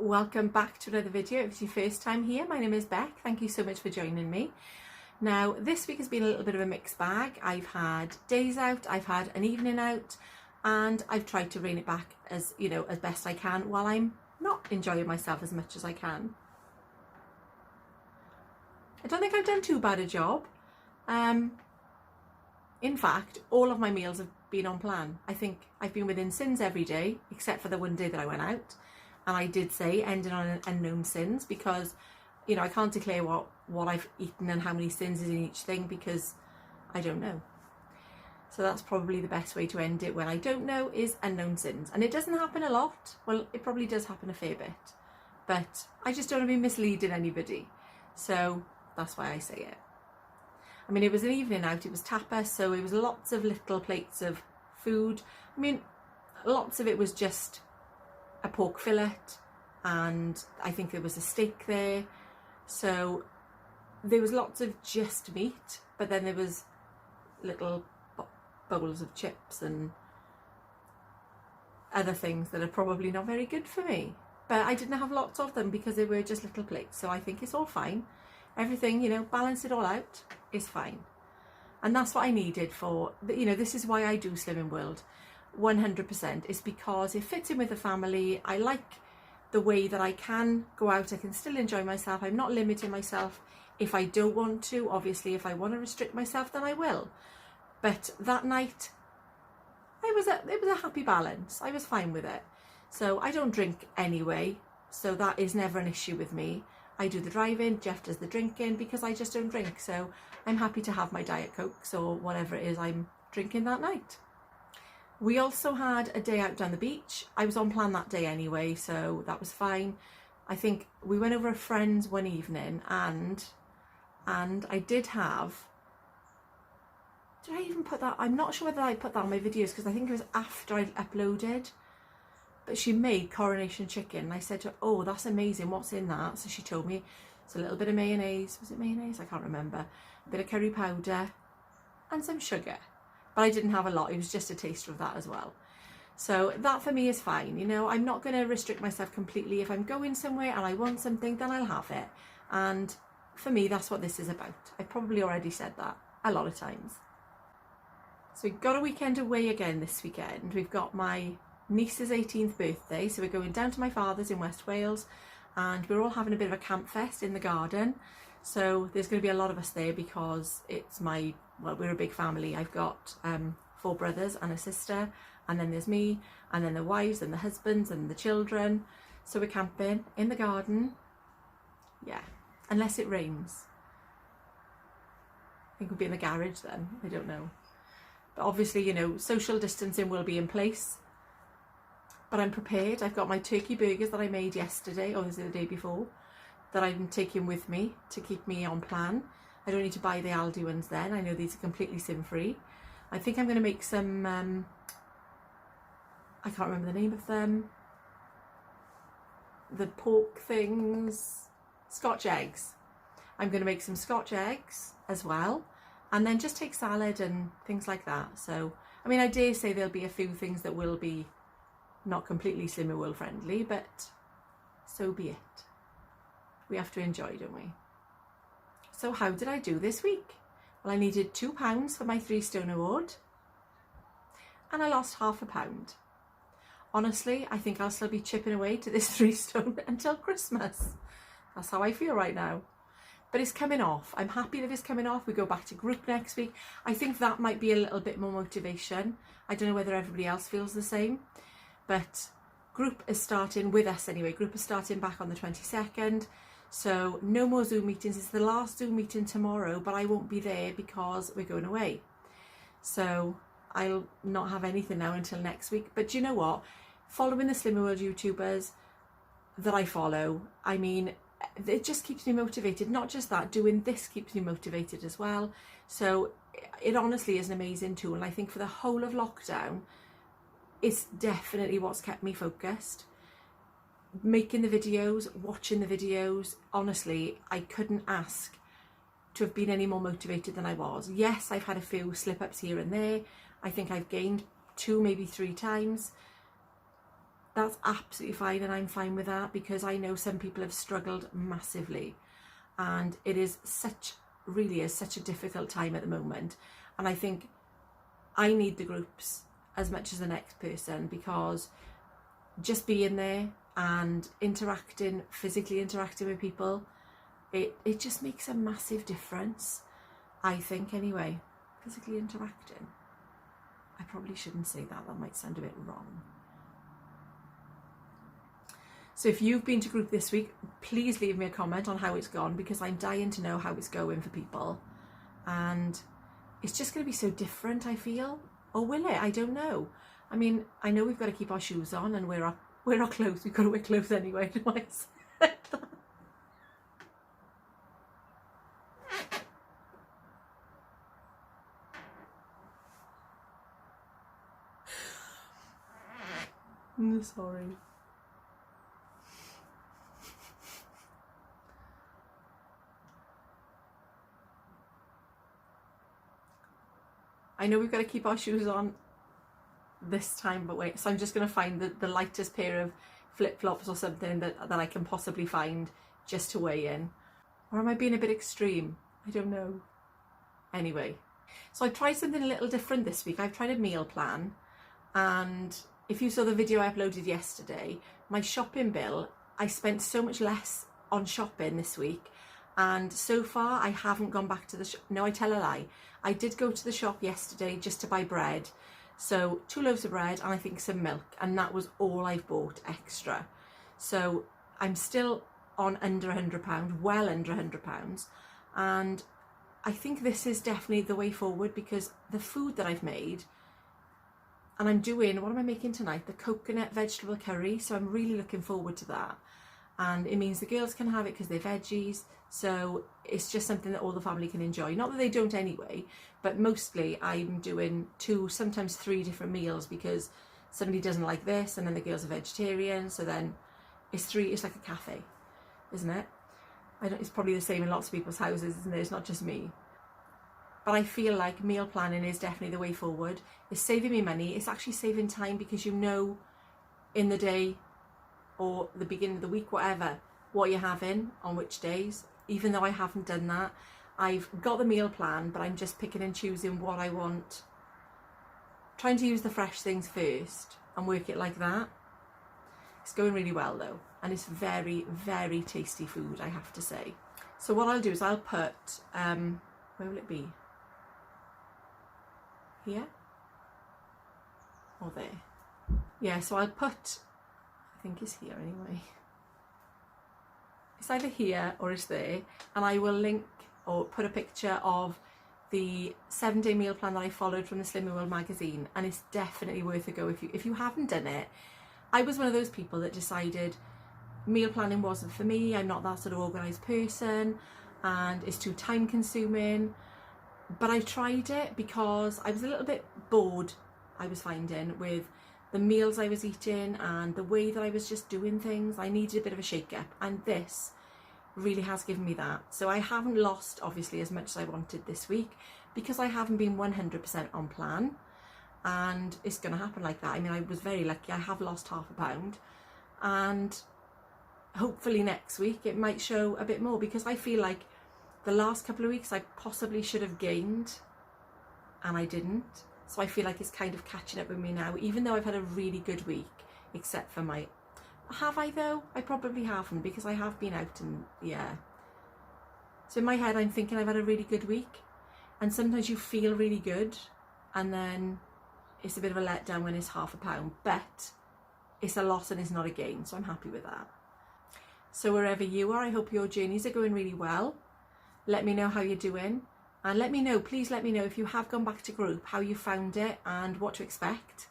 welcome back to another video. If it's your first time here, my name is Beck. Thank you so much for joining me. Now, this week has been a little bit of a mixed bag. I've had days out, I've had an evening out, and I've tried to rein it back as best I can while I'm not enjoying myself as much as I can. I don't think I've done too bad a job. In fact, all of my meals have been on plan. I think I've been within sins every day, except for the one day that I went out. And I did say ending on an unknown sins because, I can't declare what I've eaten and how many sins is in each thing because I don't know. So that's probably the best way to end it when I don't know is unknown sins. And it doesn't happen a lot. Well, it probably does happen a fair bit. But I just don't want to be misleading anybody. So that's why I say it. I mean, it was an evening out, it was tapas, so it was lots of little plates of food. I mean, lots of it was just a pork fillet, and I think there was a steak there. So there was lots of just meat, but then there was little bowls of chips and other things that are probably not very good for me. But I didn't have lots of them because they were just little plates, so I think it's all fine. Everything, balance it all out is fine. And that's what I needed for, this is why I do Slimming World 100%, is because it fits in with the family. I like the way that I can go out, I can still enjoy myself. I'm not limiting myself if I don't want to. Obviously, if I want to restrict myself, then I will. But that night, it was a happy balance. I was fine with it. So I don't drink anyway, so that is never an issue with me. I do the driving, Jeff does the drinking because I just don't drink. So I'm happy to have my Diet Cokes or whatever it is I'm drinking that night. We also had a day out down the beach. I was on plan that day anyway, so that was fine. I think we went over a friend's one evening and I did I even put that? I'm not sure whether I put that on my videos because I think it was after I'd uploaded. But she made Coronation Chicken. And I said to her, oh, that's amazing. What's in that? So she told me it's a little bit of mayonnaise. Was it mayonnaise? I can't remember. A bit of curry powder and some sugar. But I didn't have a lot. It was just a taster of that as well. So that for me is fine. I'm not going to restrict myself completely. If I'm going somewhere and I want something, then I'll have it. And for me, that's what this is about. I've probably already said that a lot of times. So we've got a weekend away again this weekend. We've got my niece's 18th birthday, so we're going down to my father's in West Wales and we're all having a bit of a camp fest in the garden. So there's going to be a lot of us there because we're a big family. I've got 4 brothers and a sister, and then there's me, and then the wives and the husbands and the children. So we're camping in the garden. Yeah, unless it rains. I think we'll be in the garage then, I don't know. But obviously, social distancing will be in place. But I'm prepared. I've got my turkey burgers that I made yesterday, or was it the day before, that I'm taking with me to keep me on plan. I don't need to buy the Aldi ones then. I know these are completely sin-free. I think I'm going to make some, I can't remember the name of them, the pork things, Scotch eggs. I'm going to make some Scotch eggs as well, and then just take salad and things like that. So, I mean, I dare say there'll be a few things that will be not completely Slimming World friendly, but so be it. We have to enjoy, don't we? So how did I do this week? Well, I needed £2 for my 3 stone award and I lost £0.5 pound. Honestly, I think I'll still be chipping away to this 3 stone until Christmas. That's how I feel right now. But it's coming off. I'm happy that it's coming off. We go back to group next week. I think that might be a little bit more motivation. I don't know whether everybody else feels the same. But group is starting with us anyway. Group is starting back on the 22nd. So no more Zoom meetings. It's the last Zoom meeting tomorrow, but I won't be there because we're going away. So I'll not have anything now until next week. But do you know what? Following the Slimming World YouTubers that I follow, I mean, it just keeps me motivated. Not just that, doing this keeps me motivated as well. So it honestly is an amazing tool. And I think for the whole of lockdown, it's definitely what's kept me focused. Making the videos, watching the videos, honestly, I couldn't ask to have been any more motivated than I was. Yes, I've had a few slip-ups here and there. I think I've gained 2, maybe 3 times. that's absolutely fine, and I'm fine with that, because I know some people have struggled massively, and it is really is such a difficult time at the moment. And I think I need the groups as much as the next person, because just being there and physically interacting with people, it just makes a massive difference, I think, anyway. Physically interacting. I probably shouldn't say that, that might sound a bit wrong. So if you've been to group this week, please leave me a comment on how it's gone, because I'm dying to know how it's going for people. And it's just going to be so different, I feel. Or will it? I don't know. I mean, I know we've got to keep our shoes on and wear our clothes. We've got to wear clothes anyway. I'm sorry. I know we've got to keep our shoes on this time, but wait, so I'm just going to find the lightest pair of flip-flops or something that I can possibly find just to weigh in. Or am I being a bit extreme? I don't know. Anyway, so I tried something a little different this week. I've tried a meal plan, and if you saw the video I uploaded yesterday, my shopping bill, I spent so much less on shopping this week, and so far I haven't gone back to the shop. No, I tell a lie. I did go to the shop yesterday just to buy bread. So 2 loaves of bread and I think some milk, and that was all I've bought extra. So I'm still on under £100, well under £100, and I think this is definitely the way forward, because the food that I've made, and I'm doing, what am I making tonight? The coconut vegetable curry, so I'm really looking forward to that. And it means the girls can have it because they're veggies, so it's just something that all the family can enjoy. Not that they don't anyway, but mostly I'm doing 2, sometimes 3 different meals, because somebody doesn't like this and then the girls are vegetarian, so then it's like a cafe, isn't it? It's probably the same in lots of people's houses, isn't it? It's not just me. But I feel like meal planning is definitely the way forward. It's saving me money. It's actually saving time, because you know in the day or the beginning of the week, whatever, what you're having on which days. Even though I haven't done that, I've got the meal plan, but I'm just picking and choosing what I want. Trying to use the fresh things first and work it like that. It's going really well though, and it's very, very tasty food, I have to say. So what I'll do is I'll put, where will it be? Here? Or there? Yeah, so I'll put, I think it's here anyway. It's either here or it's there, and I will link or put a picture of the 7-day meal plan that I followed from the Slimming World magazine, and it's definitely worth a go if you haven't done it. I was one of those people that decided meal planning wasn't for me. I'm not that sort of organised person, and it's too time consuming. But I tried it because I was a little bit bored, I was finding, with the meals I was eating and the way that I was just doing things. I needed a bit of a shake-up, and this really has given me that. So I haven't lost, obviously, as much as I wanted this week, because I haven't been 100% on plan, and it's going to happen like that. I mean, I was very lucky. I have lost £0.5 pound, and hopefully next week it might show a bit more, because I feel like the last couple of weeks I possibly should have gained and I didn't. So I feel like it's kind of catching up with me now, even though I've had a really good week, except for my... Have I though? I probably haven't, because I have been out and yeah. So in my head I'm thinking I've had a really good week, and sometimes you feel really good and then it's a bit of a letdown when it's £0.5 pound, but it's a loss and it's not a gain, so I'm happy with that. So wherever you are, I hope your journeys are going really well. Let me know how you're doing, and let me know, please let me know if you have gone back to group, how you found it and what to expect.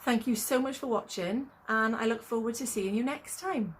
Thank you so much for watching, and I look forward to seeing you next time.